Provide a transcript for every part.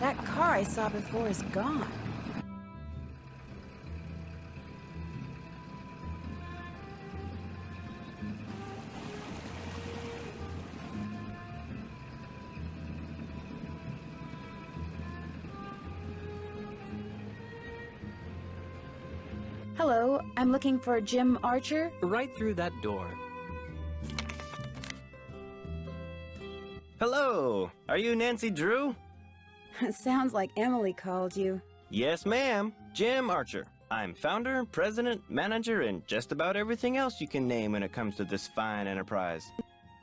That car I saw before is gone. Hello, I'm looking for Jim Archer. Right through that door. Hello! Are you Nancy Drew? Sounds like Emily called you. Yes, ma'am. Jim Archer. I'm founder, president, manager, and just about everything else you can name when it comes to this fine enterprise.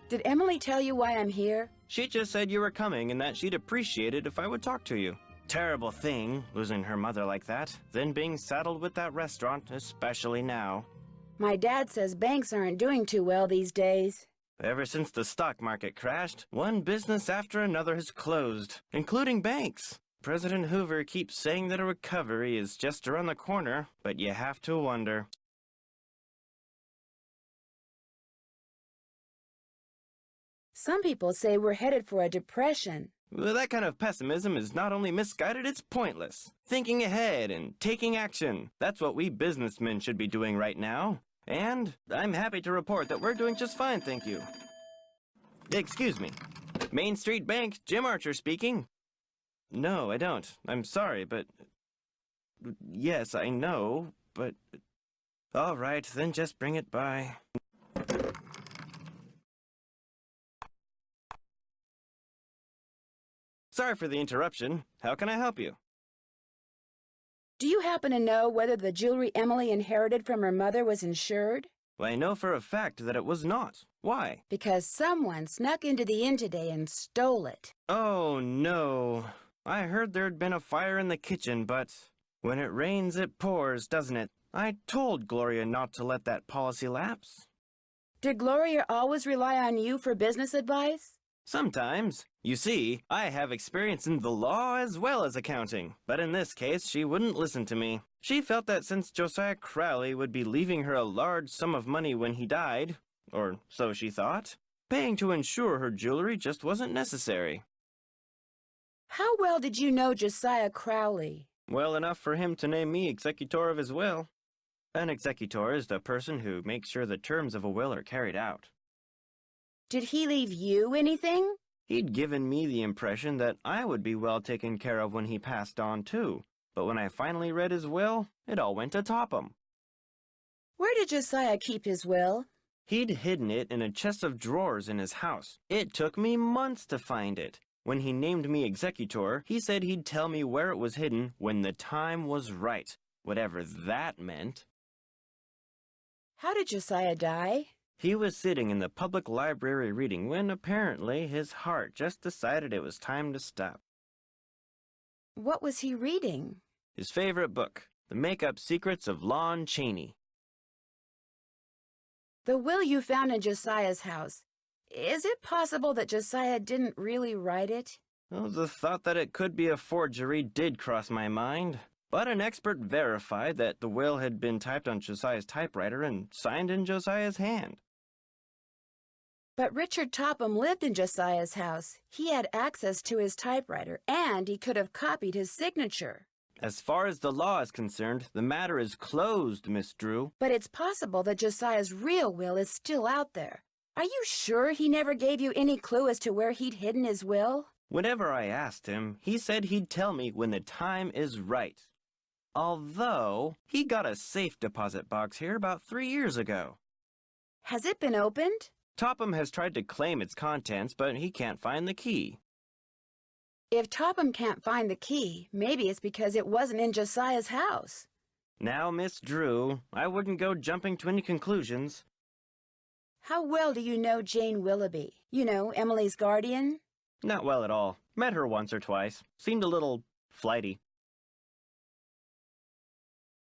Did Emily tell you why I'm here? She just said you were coming and that she'd appreciate it if I would talk to you. Terrible thing, losing her mother like that, then being saddled with that restaurant, especially now. My dad says banks aren't doing too well these days. Ever since the stock market crashed, one business after another has closed, including banks. President Hoover keeps saying that a recovery is just around the corner, but you have to wonder. Some people say we're headed for a depression. Well, that kind of pessimism is not only misguided, it's pointless. Thinking ahead and taking action, that's what we businessmen should be doing right now. And I'm happy to report that we're doing just fine, thank you. Excuse me. Main Street Bank, Jim Archer speaking. No, I don't. I'm sorry, but... Yes, I know, but... All right, then just bring it by. Sorry for the interruption. How can I help you? Do you happen to know whether the jewelry Emily inherited from her mother was insured? Well, I know for a fact that it was not. Why? Because someone snuck into the inn today and stole it. Oh, no. I heard there'd been a fire in the kitchen, but when it rains, it pours, doesn't it? I told Gloria not to let that policy lapse. Did Gloria always rely on you for business advice? Sometimes. You see, I have experience in the law as well as accounting, but in this case, she wouldn't listen to me. She felt that since Josiah Crowley would be leaving her a large sum of money when he died, or so she thought, paying to insure her jewelry just wasn't necessary. How well did you know Josiah Crowley? Well enough for him to name me executor of his will. An executor is the person who makes sure the terms of a will are carried out. Did he leave you anything? He'd given me the impression that I would be well taken care of when he passed on, too. But when I finally read his will, it all went to Topham. Where did Josiah keep his will? He'd hidden it in a chest of drawers in his house. It took me months to find it. When he named me executor, he said he'd tell me where it was hidden when the time was right, whatever that meant. How did Josiah die? He was sitting in the public library reading when, apparently, his heart just decided it was time to stop. What was he reading? His favorite book, The Make-Up Secrets of Lon Chaney. The will you found in Josiah's house. Is it possible that Josiah didn't really write it? Well, the thought that it could be a forgery did cross my mind. But an expert verified that the will had been typed on Josiah's typewriter and signed in Josiah's hand. But Richard Topham lived in Josiah's house. He had access to his typewriter, and he could have copied his signature. As far as the law is concerned, the matter is closed, Miss Drew. But it's possible that Josiah's real will is still out there. Are you sure he never gave you any clue as to where he'd hidden his will? Whenever I asked him, he said he'd tell me when the time is right. Although, he got a safe deposit box here about 3 years ago. Has it been opened? Topham has tried to claim its contents, but he can't find the key. If Topham can't find the key, maybe it's because it wasn't in Josiah's house. Now, Miss Drew, I wouldn't go jumping to any conclusions. How well do you know Jane Willoughby? You know, Emily's guardian? Not well at all. Met her once or twice. Seemed a little flighty.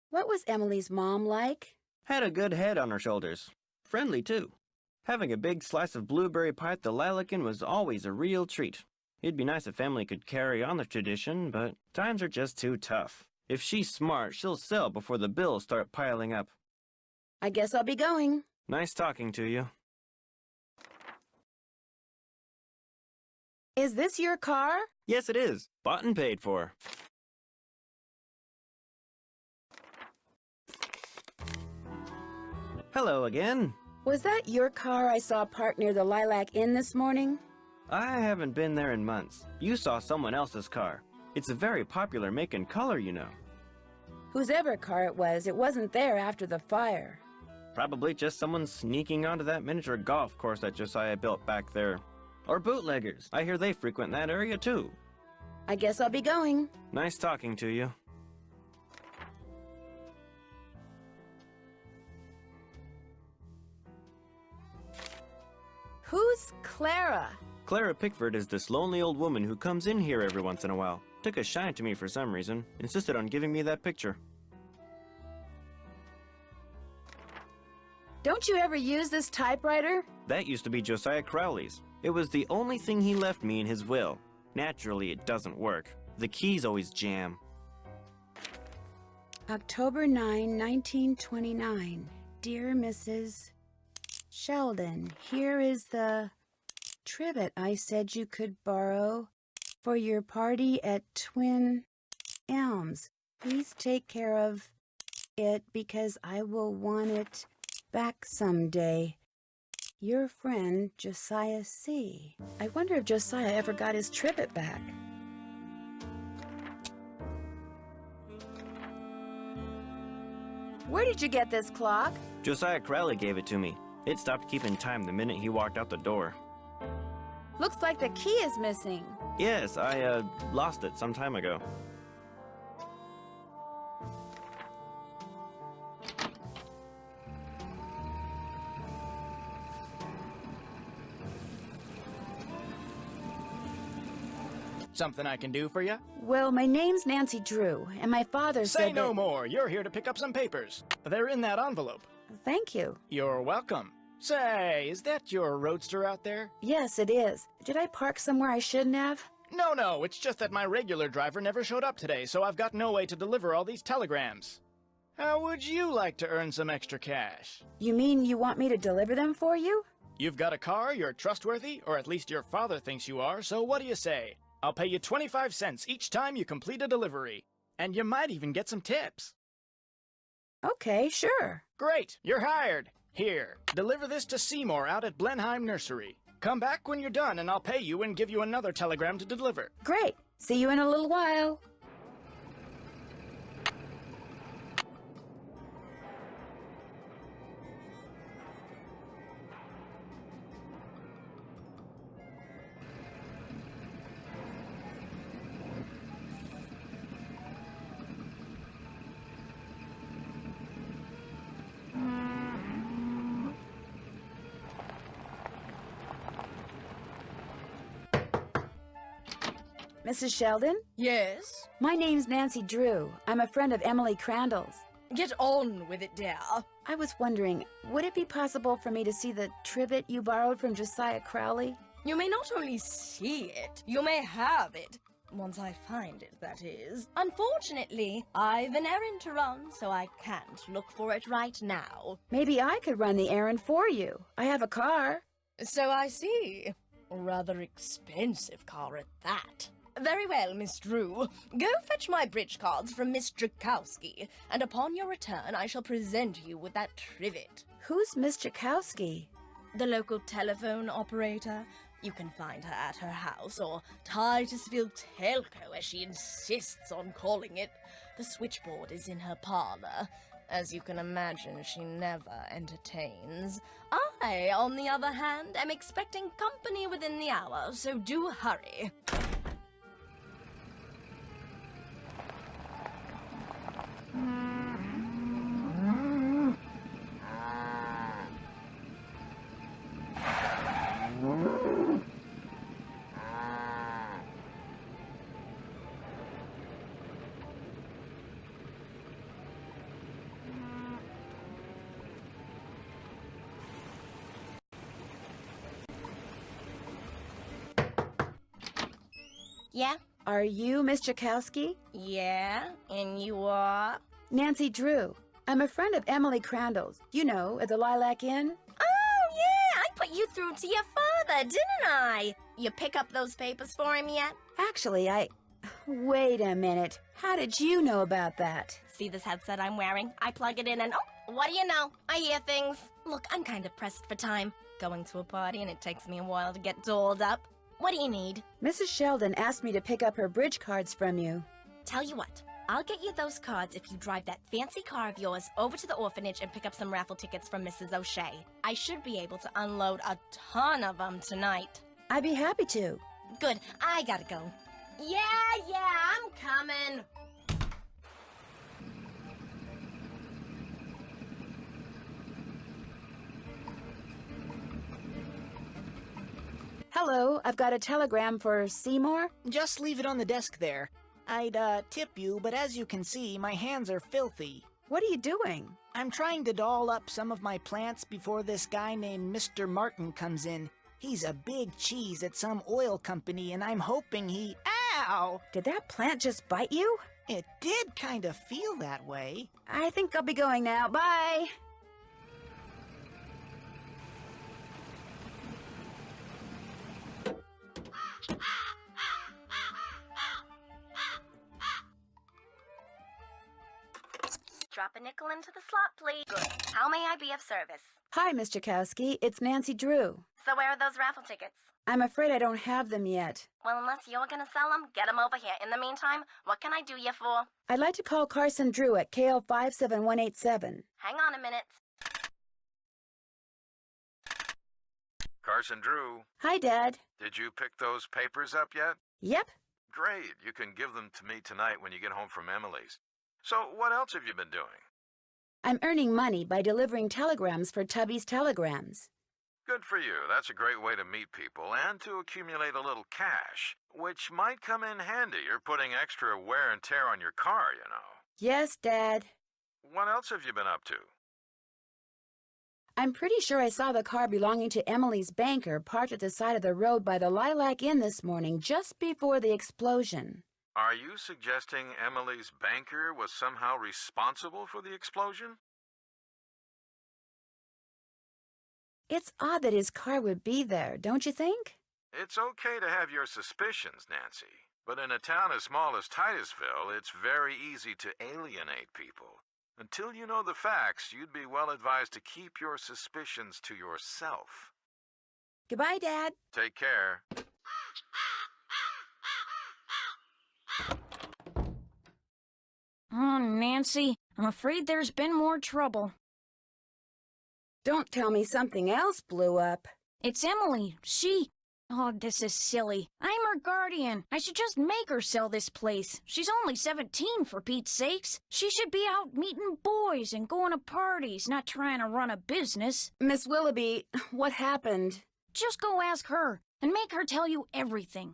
What was Emily's mom like? Had a good head on her shoulders. Friendly, too. Having a big slice of blueberry pie at the Lalakin was always a real treat. It'd be nice if Emily could carry on the tradition, but times are just too tough. If she's smart, she'll sell before the bills start piling up. I guess I'll be going. Nice talking to you. Is this your car? Yes, it is. Bought and paid for. Hello again. Was that your car I saw parked near the Lilac Inn this morning? I haven't been there in months. You saw someone else's car. It's a very popular make and color, you know. Whosever car it wasn't there after the fire. Probably just someone sneaking onto that miniature golf course that Josiah built back there. Or bootleggers. I hear they frequent that area too. I guess I'll be going. Nice talking to you. Who's Clara? Clara Pickford is this lonely old woman who comes in here every once in a while. Took a shine to me for some reason. Insisted on giving me that picture. Don't you ever use this typewriter? That used to be Josiah Crowley's. It was the only thing he left me in his will. Naturally, it doesn't work. The keys always jam. October 9, 1929. Dear Mrs. Sheldon, here is the trivet I said you could borrow for your party at Twin Elms. Please take care of it because I will want it back someday. Your friend, Josiah C. I wonder if Josiah ever got his trivet back. Where did you get this clock? Josiah Crowley gave it to me. It stopped keeping time the minute he walked out the door. Looks like the key is missing. Yes, I lost it some time ago. Something I can do for you? Well, my name's Nancy Drew, and my father said Say no that... more. You're here to pick up some papers. They're in that envelope. Thank you. You're welcome. Say, is that your roadster out there? Yes, it is. Did I park somewhere I shouldn't have? No, it's just that my regular driver never showed up today, so I've got no way to deliver all these telegrams. How would you like to earn some extra cash? You mean you want me to deliver them for you? You've got a car, you're trustworthy, or at least your father thinks you are, so what do you say? I'll pay you 25 cents each time you complete a delivery. And you might even get some tips. Okay, sure. Great, you're hired. Here, deliver this to Seymour out at Blenheim Nursery. Come back when you're done and I'll pay you and give you another telegram to deliver. Great. See you in a little while. Mrs. Sheldon? Yes? My name's Nancy Drew. I'm a friend of Emily Crandall's. Get on with it, dear. I was wondering, would it be possible for me to see the trivet you borrowed from Josiah Crowley? You may not only see it, you may have it. Once I find it, that is. Unfortunately, I've an errand to run, so I can't look for it right now. Maybe I could run the errand for you. I have a car. So I see. A rather expensive car at that. Very well, Miss Drew. Go fetch my bridge cards from Miss Drakowski, and upon your return I shall present you with that trivet. Who's Miss Drakowski? The local telephone operator. You can find her at her house, or Titusville Telco, as she insists on calling it. The switchboard is in her parlor. As you can imagine, she never entertains. I, on the other hand, am expecting company within the hour, so do hurry. Yeah? Are you Miss Drakowski? Yeah? And you are? Nancy Drew. I'm a friend of Emily Crandall's. You know, at the Lilac Inn. Oh, yeah! I put you through to your father, didn't I? You pick up those papers for him yet? Actually, Wait a minute. How did you know about that? See this headset I'm wearing? I plug it in and what do you know? I hear things. Look, I'm kind of pressed for time. Going to a party and it takes me a while to get dolled up. What do you need? Mrs. Sheldon asked me to pick up her bridge cards from you. Tell you what, I'll get you those cards if you drive that fancy car of yours over to the orphanage and pick up some raffle tickets from Mrs. O'Shea. I should be able to unload a ton of them tonight. I'd be happy to. Good, I gotta go. Yeah, I'm coming. Hello, I've got a telegram for Seymour. Just leave it on the desk there. I'd, tip you, but as you can see, my hands are filthy. What are you doing? I'm trying to doll up some of my plants before this guy named Mr. Martin comes in. He's a big cheese at some oil company, and I'm hoping he... Ow! Did that plant just bite you? It did kind of feel that way. I think I'll be going now. Bye! Drop a nickel into the slot, please. Good. How may I be of service? Hi, Mr. Kowski. It's Nancy Drew. So where are those raffle tickets? I'm afraid I don't have them yet. Well, unless you're gonna sell them, get them over here. In the meantime, what can I do you for? I'd like to call Carson Drew at KL 57187. Hang on a minute. Carson Drew, Hi, Dad. did you pick those papers up yet? Yep. Great, you can give them to me tonight when you get home from Emily's. So what else have you been doing? I'm earning money by delivering telegrams for Tubby's Telegrams. Good for you. That's a great way to meet people and to accumulate a little cash, which might come in handy. You're putting extra wear and tear on your car, you know. Yes, Dad. What else have you been up to? I'm pretty sure I saw the car belonging to Emily's banker parked at the side of the road by the Lilac Inn this morning, just before the explosion. Are you suggesting Emily's banker was somehow responsible for the explosion? It's odd that his car would be there, don't you think? It's okay to have your suspicions, Nancy. But in a town as small as Titusville, it's very easy to alienate people. Until you know the facts, you'd be well advised to keep your suspicions to yourself. Goodbye, Dad. Take care. Oh, Nancy, I'm afraid there's been more trouble. Don't tell me something else blew up. It's Emily. Oh, this is silly. I'm her guardian. I should just make her sell this place. She's only 17, for Pete's sakes. She should be out meeting boys and going to parties, not trying to run a business. Miss Willoughby, what happened? Just go ask her and make her tell you everything.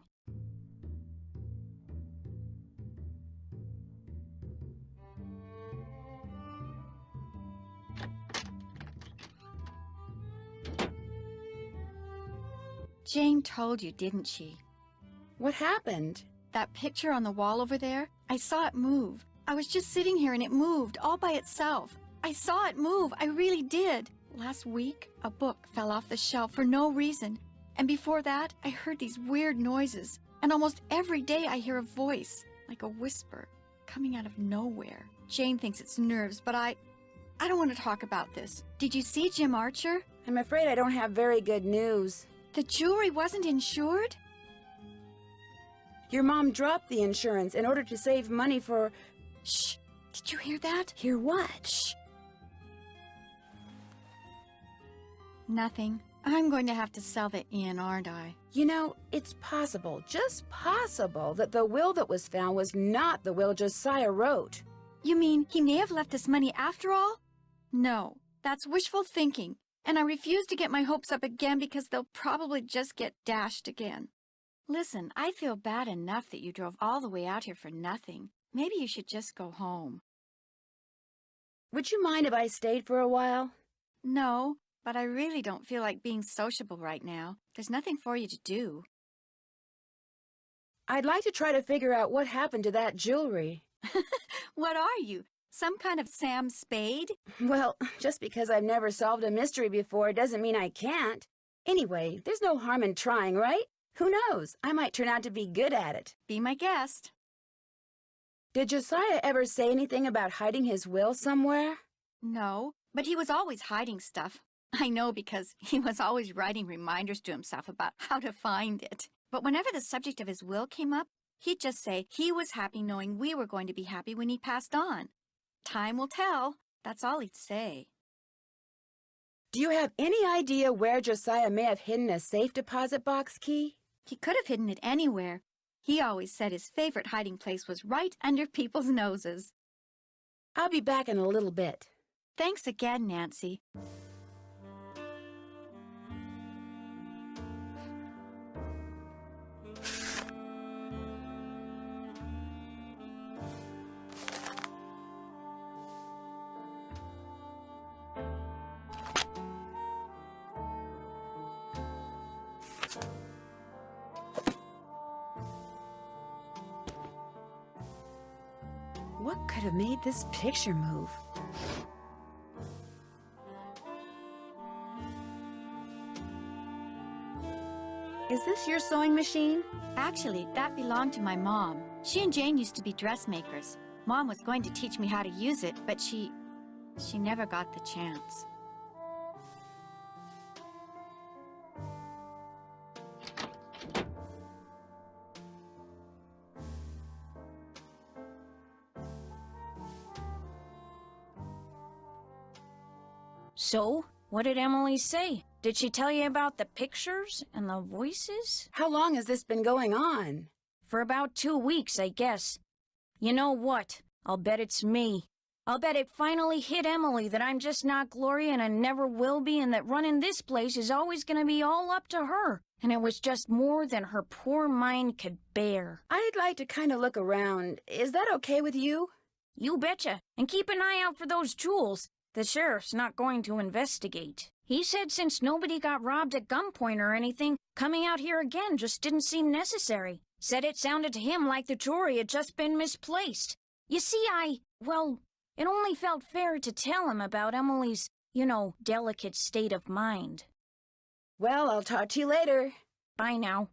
Jane told you, didn't she? What happened? That picture on the wall over there, I saw it move. I was just sitting here and it moved all by itself. I saw it move, I really did. Last week, a book fell off the shelf for no reason. And before that, I heard these weird noises. And almost every day I hear a voice, like a whisper, coming out of nowhere. Jane thinks it's nerves, but I don't want to talk about this. Did you see Jim Archer? I'm afraid I don't have very good news. The jewelry wasn't insured? Your mom dropped the insurance in order to save money for... Shh! Did you hear that? Hear what? Shh! Nothing. I'm going to have to sell the inn, aren't I? You know, it's possible, just possible, that the will that was found was not the will Josiah wrote. You mean he may have left us money after all? No, that's wishful thinking. And I refuse to get my hopes up again because they'll probably just get dashed again. Listen, I feel bad enough that you drove all the way out here for nothing. Maybe you should just go home. Would you mind if I stayed for a while? No, but I really don't feel like being sociable right now. There's nothing for you to do. I'd like to try to figure out what happened to that jewelry. What are you? Some kind of Sam Spade? Well, just because I've never solved a mystery before doesn't mean I can't. Anyway, there's no harm in trying, right? Who knows? I might turn out to be good at it. Be my guest. Did Josiah ever say anything about hiding his will somewhere? No, but he was always hiding stuff. I know because he was always writing reminders to himself about how to find it. But whenever the subject of his will came up, he'd just say he was happy knowing we were going to be happy when he passed on. Time will tell. That's all he'd say. Do you have any idea where Josiah may have hidden a safe deposit box key? He could have hidden it anywhere. He always said his favorite hiding place was right under people's noses. I'll be back in a little bit. Thanks again, Nancy. What could have made this picture move? Is this your sewing machine? Actually, that belonged to my mom. She and Jane used to be dressmakers. Mom was going to teach me how to use it, but she never got the chance. So, what did Emily say? Did she tell you about the pictures and the voices? How long has this been going on? For about 2 weeks, I guess. You know what? I'll bet it's me. I'll bet it finally hit Emily that I'm just not Gloria and I never will be, and that running this place is always gonna be all up to her. And it was just more than her poor mind could bear. I'd like to kind of look around. Is that okay with you? You betcha. And keep an eye out for those jewels. The sheriff's not going to investigate. He said since nobody got robbed at gunpoint or anything, coming out here again just didn't seem necessary. Said it sounded to him like the jewelry had just been misplaced. You see, it only felt fair to tell him about Emily's, delicate state of mind. Well, I'll talk to you later. Bye now.